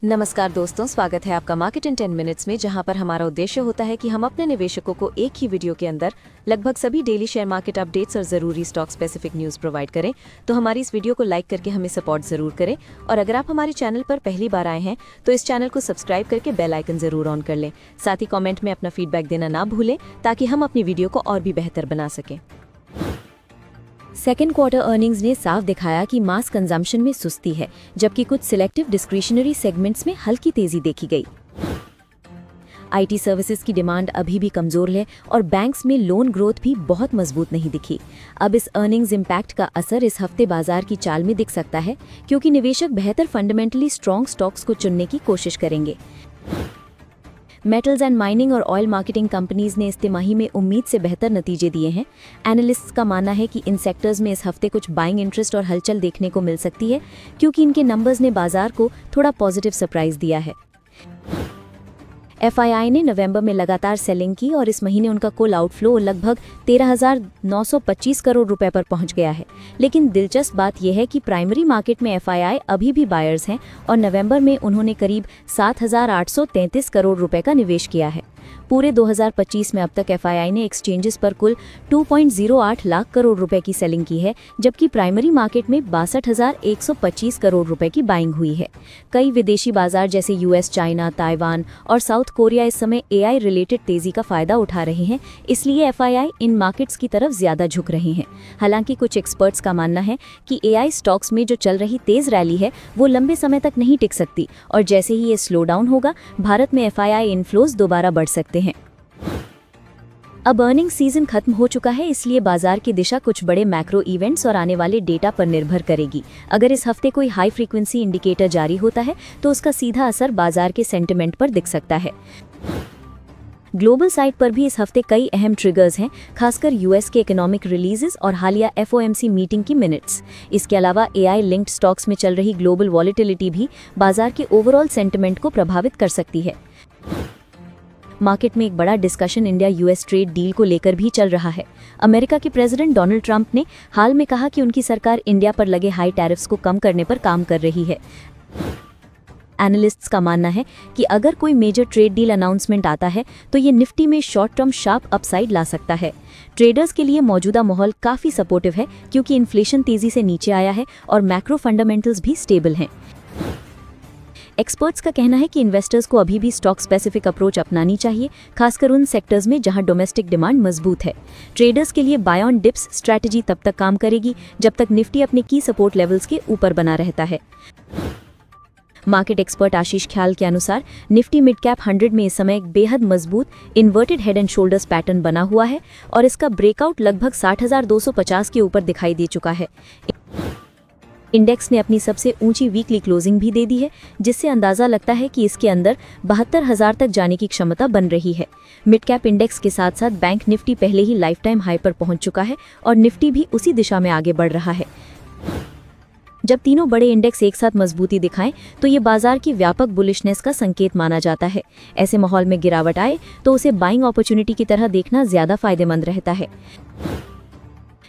नमस्कार दोस्तों, स्वागत है आपका मार्केट इन 10 मिनट्स में, जहां पर हमारा उद्देश्य होता है कि हम अपने निवेशकों को एक ही वीडियो के अंदर लगभग सभी डेली शेयर मार्केट अपडेट्स और ज़रूरी स्टॉक स्पेसिफिक न्यूज़ प्रोवाइड करें। तो हमारी इस वीडियो को लाइक करके हमें सपोर्ट ज़रूर करें, और अगर आप हमारे चैनल पर पहली बार आए हैं तो इस चैनल को सब्सक्राइब करके बेल आइकन ज़रूर ऑन कर लें। साथ ही कॉमेंट में अपना फीडबैक देना ना भूलें, ताकि हम अपनी वीडियो को और भी बेहतर बना सकें। सेकेंड क्वार्टर अर्निंग्स ने साफ दिखाया कि मास कंजम्पशन में सुस्ती है, जबकि कुछ सिलेक्टिव डिस्क्रिशनरी सेगमेंट्स में हल्की तेजी देखी गई। आईटी सर्विसेज की डिमांड अभी भी कमजोर है और बैंक्स में लोन ग्रोथ भी बहुत मजबूत नहीं दिखी। अब इस अर्निंग्स इम्पैक्ट का असर इस हफ्ते बाजार की चाल में दिख सकता है, क्योंकि निवेशक बेहतर फंडामेंटली स्ट्रॉन्ग स्टॉक्स को चुनने की कोशिश करेंगे। मेटल्स एंड माइनिंग और ऑयल मार्केटिंग कंपनीज ने इस तिमाही में उम्मीद से बेहतर नतीजे दिए हैं। एनालिस्ट्स का मानना है कि इन सेक्टर्स में इस हफ्ते कुछ बाइंग इंटरेस्ट और हलचल देखने को मिल सकती है, क्योंकि इनके नंबर्स ने बाजार को थोड़ा पॉजिटिव सरप्राइज दिया है। एफआईआई ने नवंबर में लगातार सेलिंग की और इस महीने उनका कुल आउटफ्लो लगभग 13,925 करोड़ रुपए पर पहुंच गया है। लेकिन दिलचस्प बात यह है कि प्राइमरी मार्केट में एफआईआई अभी भी बायर्स हैं और नवंबर में उन्होंने करीब 7,833 करोड़ रुपए का निवेश किया है। पूरे 2025 में अब तक एफआईआई ने एक्सचेंजेस पर कुल 2.08 लाख करोड़ रुपए की सेलिंग की है, जबकि प्राइमरी मार्केट में 62,125 करोड़ रुपए की बाइंग हुई है। कई विदेशी बाजार जैसे यूएस, चाइना, ताइवान और साउथ कोरिया इस समय एआई रिलेटेड तेजी का फायदा उठा रहे हैं, इसलिए एफआईआई इन मार्केट्स की तरफ ज्यादा झुक रहे हैं। हालांकि कुछ एक्सपर्ट्स का मानना है कि एआई स्टॉक्स में जो चल रही तेज रैली है वो लंबे समय तक नहीं टिक सकती, और जैसे ही ये स्लो डाउन होगा, भारत में एफआईआई इनफ्लोज दोबारा बढ़ सकते हैं। अब अर्निंग सीजन खत्म हो चुका है, इसलिए बाजार की दिशा कुछ बड़े मैक्रो इवेंट्स और आने वाले डेटा पर निर्भर करेगी। अगर इस हफ्ते कोई हाई फ्रीक्वेंसी इंडिकेटर जारी होता है तो उसका सीधा असर बाजार के सेंटिमेंट पर दिख सकता है। ग्लोबल साइड पर भी इस हफ्ते कई अहम ट्रिगर्स हैं, खासकर यूएस के इकोनॉमिक रिलीजेस और हालिया एफओएमसी मीटिंग की मिनट्स। इसके अलावा एआई लिंक्ड स्टॉक्स में चल रही ग्लोबल वॉलेटिलिटी भी बाजार के ओवरऑल सेंटिमेंट को प्रभावित कर सकती है। मार्केट में एक बड़ा discussion India US trade deal को लेकर भी चल रहा है। अमेरिका के प्रेसिडेंट डोनाल्ड ट्रंप ने हाल में कहा कि उनकी सरकार इंडिया पर लगे हाई टैरिफ्स को कम करने पर काम कर रही है। एनालिस्ट्स का मानना है कि अगर कोई मेजर ट्रेड डील अनाउंसमेंट आता है तो ये निफ्टी में शॉर्ट टर्म शार्प अपसाइड ला सकता है। ट्रेडर्स के लिए मौजूदा माहौल काफी सपोर्टिव है, क्योंकि इन्फ्लेशन तेजी से नीचे आया है और मैक्रो फंडामेंटल्स भी स्टेबल हैं। एक्सपर्ट्स का कहना है कि इन्वेस्टर्स को अभी भी स्टॉक स्पेसिफिक अप्रोच अपनानी चाहिए, खासकर उन सेक्टर्स में जहां डोमेस्टिक डिमांड मजबूत है। ट्रेडर्स के लिए बाय ऑन डिप्स स्ट्रैटेजी तब तक काम करेगी जब तक निफ्टी अपने की सपोर्ट लेवल्स के ऊपर बना रहता है। मार्केट एक्सपर्ट आशीष ख्याल के अनुसार निफ्टी मिड कैप 100 में इस समय एक बेहद मजबूत inverted head and shoulders pattern बना हुआ है और इसका ब्रेकआउट लगभग 60,250 के ऊपर दिखाई दे चुका है। इंडेक्स ने अपनी सबसे ऊंची वीकली क्लोजिंग भी दे दी है, जिससे अंदाजा लगता है कि इसके अंदर 72,000 तक जाने की क्षमता बन रही है। मिड कैप इंडेक्स के साथ साथ बैंक निफ्टी पहले ही लाइफ टाइम हाई पर पहुंच चुका है और निफ्टी भी उसी दिशा में आगे बढ़ रहा है। जब तीनों बड़े इंडेक्स एक साथ मजबूती दिखाएं तो ये बाजार की व्यापक बुलिशनेस का संकेत माना जाता है। ऐसे माहौल में गिरावट आए तो उसे बाइंग अपॉर्चुनिटी की तरह देखना ज्यादा फायदेमंद रहता है।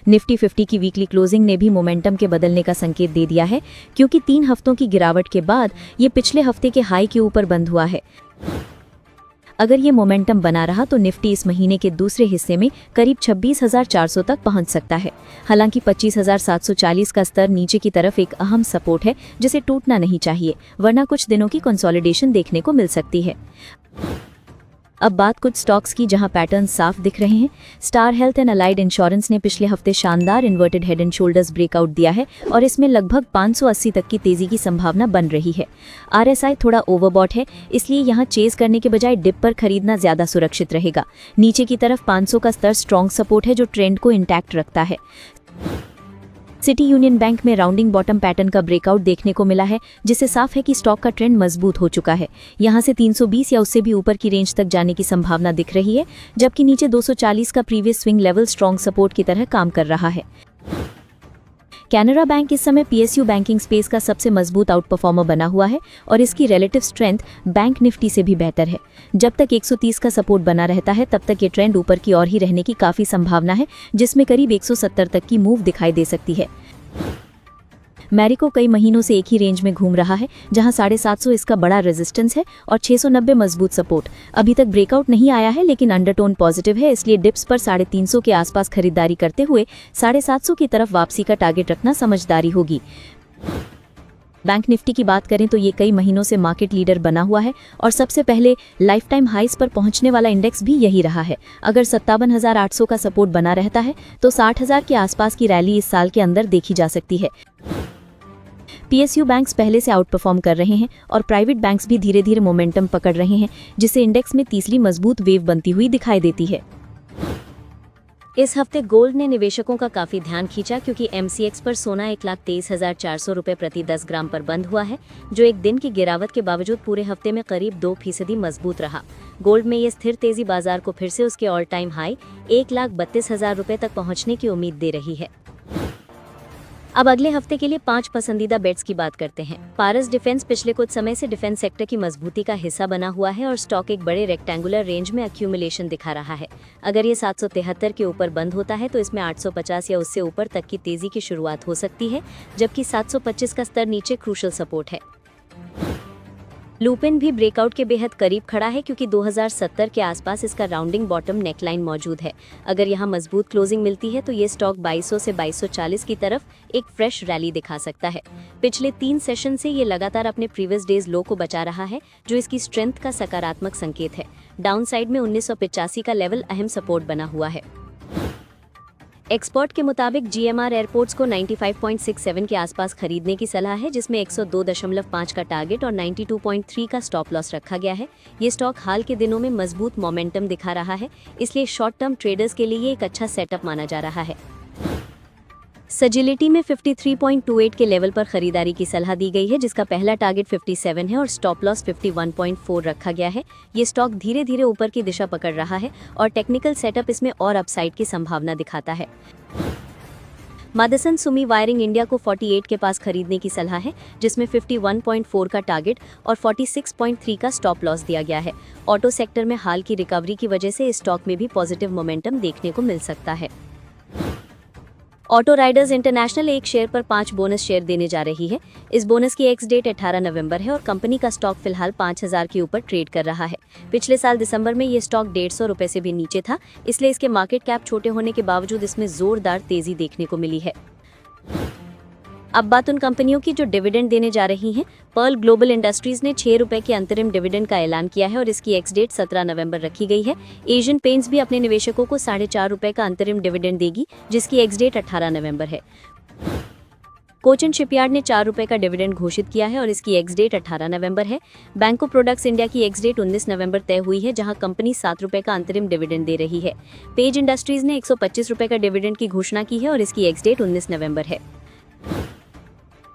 निफ्टी 50 की वीकली क्लोजिंग ने भी मोमेंटम के बदलने का संकेत दे दिया है, क्योंकि 3 हफ्तों की गिरावट के बाद ये पिछले हफ्ते के हाई के ऊपर बंद हुआ है। अगर ये मोमेंटम बना रहा तो निफ्टी इस महीने के दूसरे हिस्से में करीब 26,400 तक पहुंच सकता है। हालांकि 25,740 का स्तर नीचे की तरफ एक अहम सपोर्ट है, जिसे टूटना नहीं चाहिए, वरना कुछ दिनों की कंसोलिडेशन देखने को मिल सकती है। अब बात कुछ स्टॉक्स की जहां पैटर्न साफ दिख रहे हैं। Star health and allied insurance ने पिछले हफ्ते शानदार inverted head and shoulders breakout दिया है और इसमें लगभग 580 तक की तेजी की संभावना बन रही है। आरएसआई थोड़ा ओवरबॉट है, इसलिए यहां चेज करने के बजाय डिप पर खरीदना ज्यादा सुरक्षित रहेगा। नीचे की तरफ 500 का स्तर स्ट्रॉन्ग सपोर्ट है, जो ट्रेंड को इंटैक्ट रखता है। सिटी यूनियन बैंक में राउंडिंग बॉटम पैटर्न का ब्रेकआउट देखने को मिला है, जिससे साफ है कि स्टॉक का ट्रेंड मजबूत हो चुका है। यहां से 320 या उससे भी ऊपर की रेंज तक जाने की संभावना दिख रही है, जबकि नीचे 240 का previous swing level strong support की तरह काम कर रहा है। कैनरा बैंक इस समय पीएसयू बैंकिंग स्पेस का सबसे मजबूत आउट परफॉर्मर बना हुआ है और इसकी रिलेटिव स्ट्रेंथ बैंक निफ्टी से भी बेहतर है। जब तक 130 का सपोर्ट बना रहता है तब तक ये ट्रेंड ऊपर की ओर ही रहने की काफी संभावना है, जिसमें करीब 170 तक की मूव दिखाई दे सकती है। मैरिको कई महीनों से एक ही रेंज में घूम रहा है, जहां 750 इसका बड़ा रेजिस्टेंस है और 690 मजबूत सपोर्ट। अभी तक ब्रेकआउट नहीं आया है, लेकिन अंडरटोन पॉजिटिव है, इसलिए डिप्स पर 350 के आसपास खरीदारी करते हुए 750 की तरफ वापसी का टारगेट रखना समझदारी होगी। बैंक निफ्टी की बात करें तो ये कई महीनों से मार्केट लीडर बना हुआ है और सबसे पहले लाइफ टाइम हाइस पर पहुंचने वाला इंडेक्स भी यही रहा है। अगर 57,800 का सपोर्ट बना रहता है तो 60,000 के आसपास की रैली इस साल के अंदर देखी जा सकती है। पीएसयू बैंक्स पहले से आउट परफॉर्म कर रहे हैं और प्राइवेट बैंक्स भी धीरे धीरे मोमेंटम पकड़ रहे हैं, जिससे इंडेक्स में तीसरी मजबूत वेव बनती हुई दिखाई देती है। इस हफ्ते गोल्ड ने निवेशकों का काफी ध्यान खींचा, क्योंकि एमसीएक्स पर सोना 1,23,400 रुपये प्रति 10 ग्राम पर बंद हुआ है, जो एक दिन की गिरावट के बावजूद पूरे हफ्ते में करीब 2% मजबूत रहा। गोल्ड में ये स्थिर तेजी बाजार को फिर से उसके ऑल टाइम हाई 1,32,000 रुपये तक पहुंचने की उम्मीद दे रही है। अब अगले हफ्ते के लिए 5 पसंदीदा बेट्स की बात करते हैं। पारस डिफेंस पिछले कुछ समय से डिफेंस सेक्टर की मजबूती का हिस्सा बना हुआ है और स्टॉक एक बड़े रेक्टेंगुलर रेंज में एक्यूमुलेशन दिखा रहा है। अगर ये 773 के ऊपर बंद होता है तो इसमें 850 या उससे ऊपर तक की तेजी की शुरुआत हो सकती है, जबकि 725 का स्तर नीचे क्रूशल सपोर्ट है। लुपिन भी ब्रेकआउट के बेहद करीब खड़ा है, क्योंकि 2070 के आसपास इसका राउंडिंग बॉटम नेकलाइन मौजूद है। अगर यहाँ मजबूत क्लोजिंग मिलती है तो ये स्टॉक 2200 से 2240 की तरफ एक फ्रेश रैली दिखा सकता है। पिछले 3 सेशन से ये लगातार अपने प्रीवियस डेज लो को बचा रहा है, जो इसकी स्ट्रेंथ का सकारात्मक संकेत है। डाउन साइड में 1985 का लेवल अहम सपोर्ट बना हुआ है। एक्सपर्ट के मुताबिक जीएमआर एयरपोर्ट्स को 95.67 के आसपास खरीदने की सलाह है, जिसमें 102.5 का टारगेट और 92.3 का स्टॉप लॉस रखा गया है। ये स्टॉक हाल के दिनों में मजबूत मोमेंटम दिखा रहा है, इसलिए शॉर्ट टर्म ट्रेडर्स के लिए एक अच्छा सेटअप माना जा रहा है। सजिलिटी में 53.28 के लेवल पर खरीदारी की सलाह दी गई है, जिसका पहला टारगेट 57 है और स्टॉप लॉस 51.4 रखा गया है। ये स्टॉक धीरे धीरे ऊपर की दिशा पकड़ रहा है और टेक्निकल सेटअप इसमें और अपसाइड की संभावना दिखाता है। मादसन सुमी वायरिंग इंडिया को 48 के पास खरीदने की सलाह है, जिसमें 51.4 का टारगेट और 46.3 का स्टॉप लॉस दिया गया है। ऑटो सेक्टर में हाल की रिकवरी की वजह से इस स्टॉक में भी पॉजिटिव मोमेंटम देखने को मिल सकता है। ऑटो राइडर्स इंटरनेशनल एक शेयर पर 5 बोनस शेयर देने जा रही है। इस बोनस की एक्स डेट 18 नवंबर है और कंपनी का स्टॉक फिलहाल 5,000 के ऊपर ट्रेड कर रहा है। पिछले साल दिसंबर में ये स्टॉक 150 रुपये से भी नीचे था, इसलिए इसके मार्केट कैप छोटे होने के बावजूद इसमें जोरदार तेजी देखने को मिली है। अब बात उन कंपनियों की जो डिविडेंड देने जा रही हैं। पर्ल ग्लोबल इंडस्ट्रीज ने 6 रुपये के अंतरिम डिविडेंड का ऐलान किया है और इसकी एक्स डेट 17 नवंबर रखी गई है। एशियन पेंट्स भी अपने निवेशकों को 4.5 रुपये का अंतरिम डिविडेंड देगी, जिसकी एक्स डेट 18 नवंबर है। कोचिन शिपयार्ड ने 4 रुपये का डिविडेंड घोषित किया है और इसकी एक्स डेट 18 नवंबर है। बैंको प्रोडक्ट्स इंडिया की एक्स डेट 19 नवंबर तय हुई है, जहां कंपनी 7 रुपये का अंतरिम डिविडेंड दे रही है। पेज इंडस्ट्रीज ने 125 रुपये का डिविडेंड की घोषणा की है और इसकी एक्स डेट 19 नवंबर है।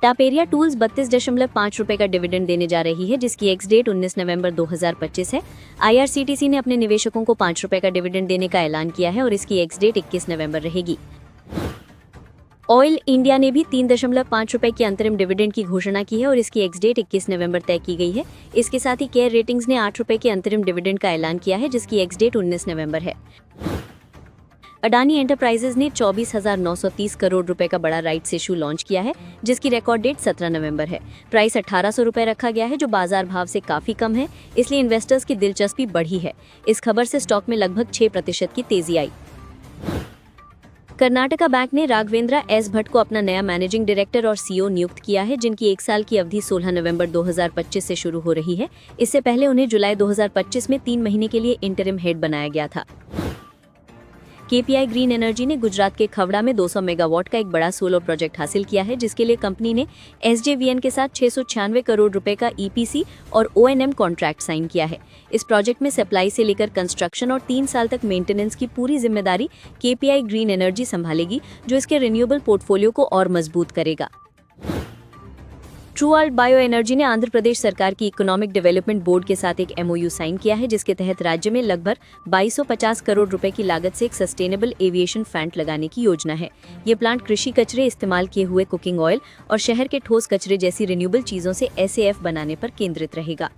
टापेरिया टूल्स 32.5 रुपये का डिविडेंड देने जा रही है, जिसकी एक्स डेट 19 नवंबर 2025 है। आईआरसीटीसी ने अपने निवेशकों को 5 रुपये का डिविडेंड देने का ऐलान किया है और इसकी एक्स डेट 21 नवंबर रहेगी। ऑयल इंडिया ने भी 3.5 रुपये की अंतरिम डिविडेंड की घोषणा की है और इसकी एक्स डेट 21 नवंबर तय की गई है। इसके साथ ही केयर रेटिंग्स ने 8 रुपये के अंतरिम डिविडेंड का ऐलान किया है, जिसकी एक्स डेट 19 नवंबर है। अडानी एंटरप्राइजेज ने 24,930 करोड़ रुपए का बड़ा राइट्स इशू लॉन्च किया है, जिसकी रिकॉर्ड डेट 17 नवंबर है। प्राइस 1800 रुपए रखा गया है, जो बाजार भाव से काफी कम है, इसलिए इन्वेस्टर्स की दिलचस्पी बढ़ी है। इस खबर से स्टॉक में लगभग 6% की तेजी आई। कर्नाटका बैंक ने राघवेंद्रा एस भट्ट को अपना नया मैनेजिंग डायरेक्टर और सीईओ नियुक्त किया है, जिनकी 1 साल की अवधि 16 नवंबर 2025 से शुरू हो रही है। इससे पहले उन्हें जुलाई 2025 में 3 महीने के लिए इंटरिम हेड बनाया गया था। केपीआई ग्रीन एनर्जी ने गुजरात के खवड़ा में 200 मेगावाट का एक बड़ा सोलर प्रोजेक्ट हासिल किया है, जिसके लिए कंपनी ने एसजेवीएन के साथ 696 करोड़ रुपए का ईपीसी और ओएनएम कॉन्ट्रैक्ट साइन किया है। इस प्रोजेक्ट में सप्लाई से लेकर कंस्ट्रक्शन और 3 साल तक मेंटेनेंस की पूरी जिम्मेदारी केपीआई ग्रीन एनर्जी संभालेगी, जो इसके रिन्यूएबल पोर्टफोलियो को और मजबूत करेगा। ट्रूआल्ट बायो एनर्जी ने आंध्र प्रदेश सरकार की इकोनॉमिक डेवलपमेंट बोर्ड के साथ एक एमओयू साइन किया है, जिसके तहत राज्य में लगभग 2250 करोड़ रुपए की लागत से एक सस्टेनेबल एविएशन प्लांट लगाने की योजना है। ये प्लांट कृषि कचरे, इस्तेमाल किए हुए कुकिंग ऑयल और शहर के ठोस कचरे जैसी रिन्यूएबल चीजों से एसएएफ बनाने पर केंद्रित रहेगा।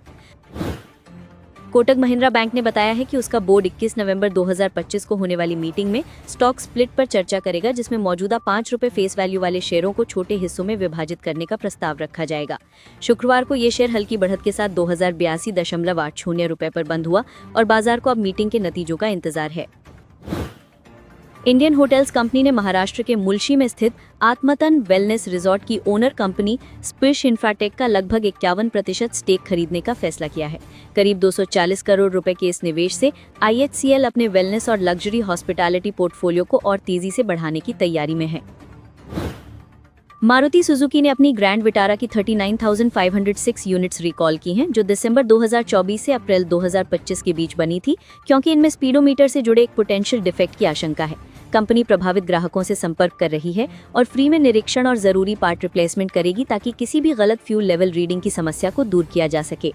कोटक महिंद्रा बैंक ने बताया है कि उसका बोर्ड 21 नवंबर 2025 को होने वाली मीटिंग में स्टॉक स्प्लिट पर चर्चा करेगा, जिसमें मौजूदा 5 रुपए फेस वैल्यू वाले शेयरों को छोटे हिस्सों में विभाजित करने का प्रस्ताव रखा जाएगा। शुक्रवार को ये शेयर हल्की बढ़त के साथ 2082.80 रुपए पर बंद हुआ और बाजार को अब मीटिंग के नतीजों का इंतजार है। इंडियन होटल्स कंपनी ने महाराष्ट्र के मुल्शी में स्थित आत्मतन वेलनेस रिजॉर्ट की ओनर कंपनी स्पिश इंफ्राटेक का लगभग 51% स्टेक खरीदने का फैसला किया है। करीब 240 करोड़ रुपए के इस निवेश से IHCL अपने वेलनेस और लग्जरी हॉस्पिटैलिटी पोर्टफोलियो को और तेजी से बढ़ाने की तैयारी में है। मारुति सुजुकी ने अपनी ग्रैंड विटारा की 39,506 यूनिट्स रिकॉल की हैं, जो दिसंबर 2024 से अप्रैल 2025 के बीच बनी थी, क्योंकि इनमें स्पीडोमीटर से जुड़े एक पोटेंशियल डिफेक्ट की आशंका है। कंपनी प्रभावित ग्राहकों से संपर्क कर रही है और फ्री में निरीक्षण और जरूरी पार्ट रिप्लेसमेंट करेगी, ताकि किसी भी गलत फ्यूल लेवल रीडिंग की समस्या को दूर किया जा सके।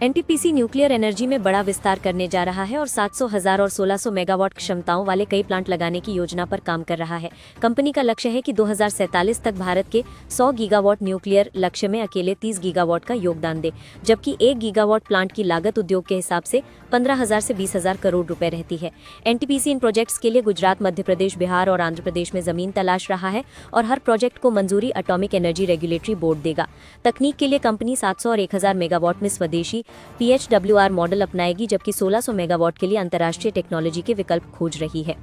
NTPC न्यूक्लियर एनर्जी में बड़ा विस्तार करने जा रहा है और 700,000 और 1600 मेगावाट क्षमताओं वाले कई प्लांट लगाने की योजना पर काम कर रहा है। कंपनी का लक्ष्य है कि 2047 तक भारत के 100 गीगावाट न्यूक्लियर लक्ष्य में अकेले 30 गीगावाट का योगदान दे, जबकि 1 गीगावाट प्लांट की लागत उद्योग के हिसाब से 15,000 से 20,000 करोड़ रुपए रहती है। NTPC इन प्रोजेक्ट्स के लिए गुजरात, मध्य प्रदेश, बिहार और आंध्र प्रदेश में जमीन तलाश रहा है और हर प्रोजेक्ट को मंजूरी एटॉमिक एनर्जी रेगुलेटरी बोर्ड देगा। तकनीक के लिए कंपनी 700 और 1000 मेगावाट में स्वदेशी PHWR मॉडल अपनाएगी, जबकि 1600 मेगावाट के लिए अंतर्राष्ट्रीय टेक्नोलॉजी के विकल्प खोज रही है।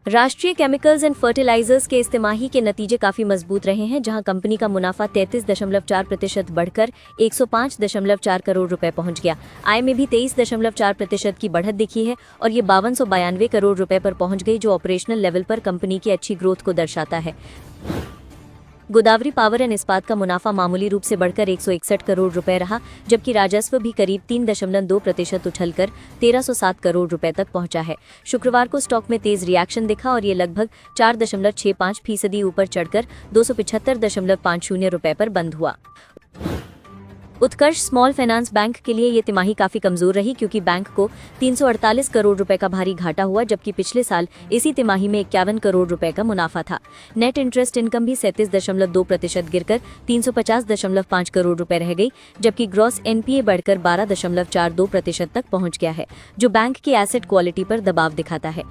राष्ट्रीय केमिकल्स एंड फर्टिलाइजर्स के इस तिमाही के नतीजे काफी मजबूत रहे हैं, जहां कंपनी का मुनाफा 33.4% बढ़कर 105.4 करोड़ रुपए पहुंच गया। आय में भी 23.4% की बढ़त दिखी है और ये 5292 करोड़ रुपए पर पहुंच गई, जो ऑपरेशनल लेवल पर कंपनी की अच्छी ग्रोथ को दर्शाता है। गोदावरी पावर एंड इस्पात का मुनाफा मामूली रूप से बढ़कर 161 करोड़ रुपए रहा, जबकि राजस्व भी करीब 3.2% उछलकर 1307 करोड़ रुपए तक पहुंचा है। शुक्रवार को स्टॉक में तेज रिएक्शन दिखा और ये लगभग 4.65% ऊपर चढ़कर 275.50 रुपए पर बंद हुआ। उत्कर्ष स्मॉल फाइनेंस बैंक के लिए ये तिमाही काफी कमजोर रही, क्योंकि बैंक को 348 करोड़ रुपए का भारी घाटा हुआ, जबकि पिछले साल इसी तिमाही में 51 करोड़ रुपए का मुनाफा था। नेट इंटरेस्ट इनकम भी 37.2% गिरकर 350.5 करोड़ रुपए रह गई, जबकि ग्रॉस NPA बढ़कर 12.42% तक पहुंच गया है, जो बैंक की एसेट क्वालिटी पर दबाव दिखाता है।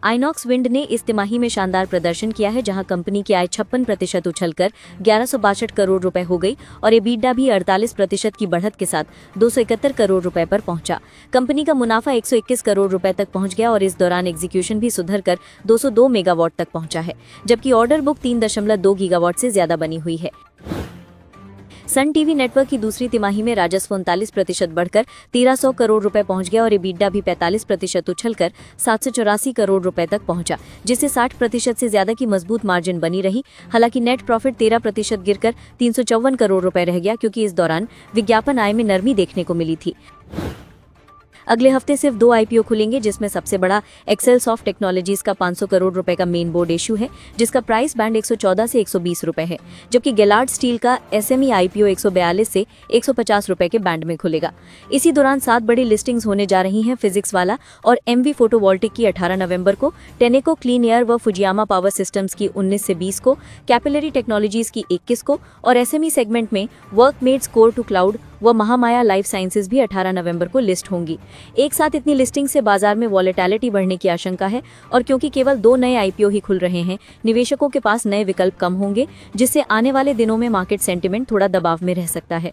आइनॉक्स विंड ने इस तिमाही में शानदार प्रदर्शन किया है, जहां कंपनी की आय 56% उछलकर 1162 करोड़ रुपए हो गई और EBITDA भी 48% की बढ़त के साथ 271 करोड़ रुपए पर पहुंचा। कंपनी का मुनाफा 121 करोड़ रुपए तक पहुंच गया और इस दौरान एग्जीक्यूशन भी सुधरकर 202 मेगावाट तक पहुंचा है, जबकि ऑर्डर बुक 3.2 गीगावाट से ज्यादा बनी हुई है। सन टीवी नेटवर्क की दूसरी तिमाही में राजस्व 39% बढ़कर 1300 करोड़ रुपए पहुंच गया और EBITDA भी 45% उछलकर 784 करोड़ रुपए तक पहुंचा, जिससे 60% से ज्यादा की मजबूत मार्जिन बनी रही। हालांकि नेट प्रॉफिट 13% गिरकर 354 करोड़ रुपए रह गया, क्योंकि इस दौरान विज्ञापन आय में नरमी देखने को मिली थी। अगले हफ्ते सिर्फ 2 IPO खुलेंगे, जिसमें सबसे बड़ा एक्सेल सॉफ्ट टेक्नोलॉजीज का 500 करोड़ रुपए का मेन बोर्ड इश्यू है, जिसका प्राइस बैंड 114 से 120 रुपए है, जबकि गिलार्ड स्टील का SME IPO 142 से 150 रुपए के बैंड में खुलेगा। इसी दौरान 7 बड़ी लिस्टिंग्स होने जा रही हैं। फिजिक्स वाला और MV फोटोवोल्टिक की 18 नवंबर को, टेनेको क्लीन एयर व फुजियामा पावर सिस्टम्स की 19 से 20 को, कैपिलरी टेक्नोलॉजीज की 21 को और SME सेगमेंट में वर्कमेट्स कोर टू क्लाउड व महामाया लाइफ साइंसेज भी 18 नवंबर को लिस्ट होंगी। एक साथ इतनी लिस्टिंग से बाजार में वॉलेटिलिटी बढ़ने की आशंका है और क्योंकि केवल 2 नए IPO ही खुल रहे हैं, निवेशकों के पास नए विकल्प कम होंगे, जिससे आने वाले दिनों में मार्केट सेंटिमेंट थोड़ा दबाव में रह सकता है।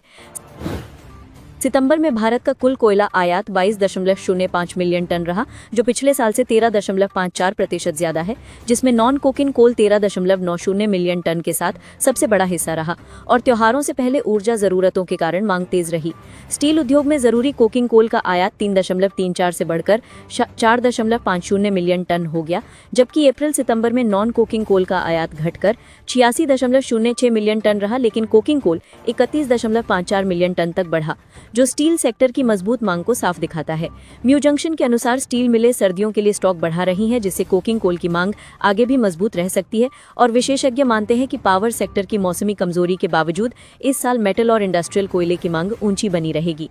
सितंबर में भारत का कुल कोयला आयात 22.05 मिलियन टन रहा, जो पिछले साल से 13.54% ज्यादा है, जिसमें non coking coal 13.90 million ton के साथ सबसे बड़ा हिस्सा रहा और त्योहारों से पहले ऊर्जा जरूरतों के कारण मांग तेज रही। स्टील उद्योग में जरूरी कोकिंग कोल का आयात 3.34 से बढ़कर 4.50 मिलियन टन हो गया, जबकि अप्रैल सितंबर में नॉन कोकिंग कोल का आयात घटकर 86.06 मिलियन टन रहा, लेकिन कोकिंग कोल 31.54 मिलियन टन तक बढ़ा, जो स्टील सेक्टर की मजबूत मांग को साफ दिखाता है। म्यू जंक्शन के अनुसार स्टील मिलें सर्दियों के लिए स्टॉक बढ़ा रही हैं, जिससे कोकिंग कोल की मांग आगे भी मजबूत रह सकती है और विशेषज्ञ मानते हैं कि पावर सेक्टर की मौसमी कमजोरी के बावजूद इस साल मेटल और इंडस्ट्रियल कोयले की मांग ऊंची बनी रहेगी।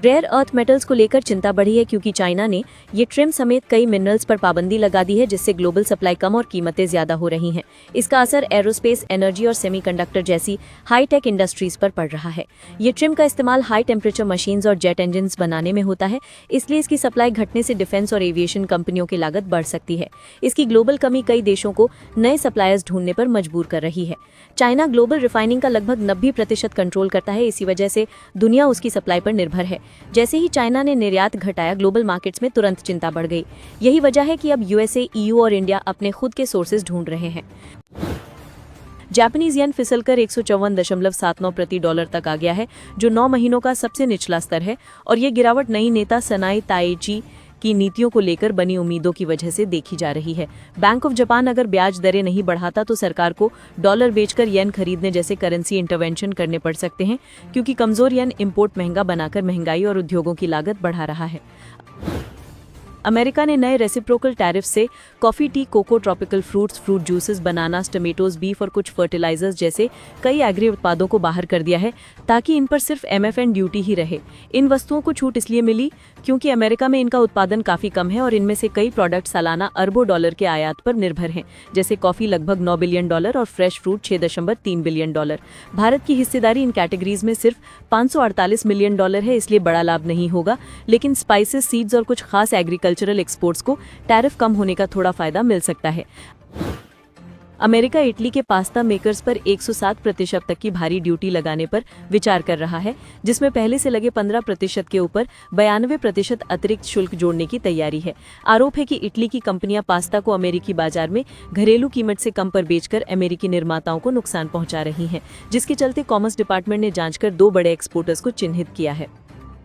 रेयर अर्थ मेटल्स को लेकर चिंता बढ़ी है क्योंकि चाइना ने ये ट्रिम समेत कई मिनरल्स पर पाबंदी लगा दी है, जिससे ग्लोबल सप्लाई कम और कीमतें ज्यादा हो रही हैं। इसका असर एरोस्पेस, एनर्जी और सेमीकंडक्टर जैसी हाईटेक इंडस्ट्रीज पर पड़ रहा है। ये ट्रिम का इस्तेमाल हाई टेम्परेचर मशीन्स और जेट इंजन्स बनाने में होता है, इसलिए इसकी सप्लाई घटने से डिफेंस और एविएशन कंपनियों की लागत बढ़ सकती है। इसकी ग्लोबल कमी कई देशों को नए सप्लायर्स ढूंढने पर मजबूर कर रही है। चाइना ग्लोबल रिफाइनिंग का लगभग 90% कंट्रोल करता है, इसी वजह से दुनिया उसकी सप्लाई पर निर्भर है। जैसे ही चाइना ने निर्यात घटाया, ग्लोबल मार्केट्स में तुरंत चिंता बढ़ गई। यही वजह है कि अब यूएसए, ईयू और इंडिया अपने खुद के सोर्सेज ढूंढ रहे हैं। जापानीज येन फिसलकर 154.79 प्रति डॉलर तक आ गया है, जो 9 महीनों का सबसे निचला स्तर है, और ये गिरावट नई नेता सनाई ताइची की नीतियों को लेकर बनी उम्मीदों की वजह से देखी जा रही है। बैंक ऑफ जापान अगर ब्याज दरें नहीं बढ़ाता तो सरकार को डॉलर बेचकर येन खरीदने जैसे करेंसी इंटरवेंशन करने पड़ सकते हैं, क्योंकि कमजोर येन इंपोर्ट महंगा बनाकर महंगाई और उद्योगों की लागत बढ़ा रहा है। अमेरिका ने नए रेसिप्रोकल टैरिफ से coffee, tea, cocoa, tropical fruits, fruit juices, bananas, tomatoes, beef और कुछ फर्टिलाइजर्स जैसे कई एग्री उत्पादों को बाहर कर दिया है, ताकि इन पर सिर्फ MFN ड्यूटी ही रहे। इन वस्तुओं को छूट इसलिए मिली क्योंकि अमेरिका में इनका उत्पादन काफी कम है और इनमें से कई प्रोडक्ट सालाना अरबों डॉलर के आयात पर निर्भर हैं, जैसे कॉफी लगभग $9 बिलियन और फ्रेश फ्रूट $6.3 बिलियन। भारत की हिस्सेदारी इन कैटेगरीज में सिर्फ $548 मिलियन है, इसलिए बड़ा लाभ नहीं होगा, लेकिन स्पाइसेस, सीड्स और कुछ खास एग्रीकल्चरल एक्सपोर्ट्स को टैरिफ कम होने का थोड़ा फायदा मिल सकता है। अमेरिका इटली के पास्ता मेकर्स पर 107% तक की भारी ड्यूटी लगाने पर विचार कर रहा है, जिसमें पहले से लगे 15% के ऊपर 92% अतिरिक्त शुल्क जोड़ने की तैयारी है। आरोप है कि इटली की कंपनियां पास्ता को अमेरिकी बाजार में घरेलू कीमत से कम पर बेचकर अमेरिकी निर्माताओं को नुकसान पहुंचा रही हैं, जिसके चलते कॉमर्स डिपार्टमेंट ने जांच कर 2 बड़े एक्सपोर्टर्स को चिन्हित किया है।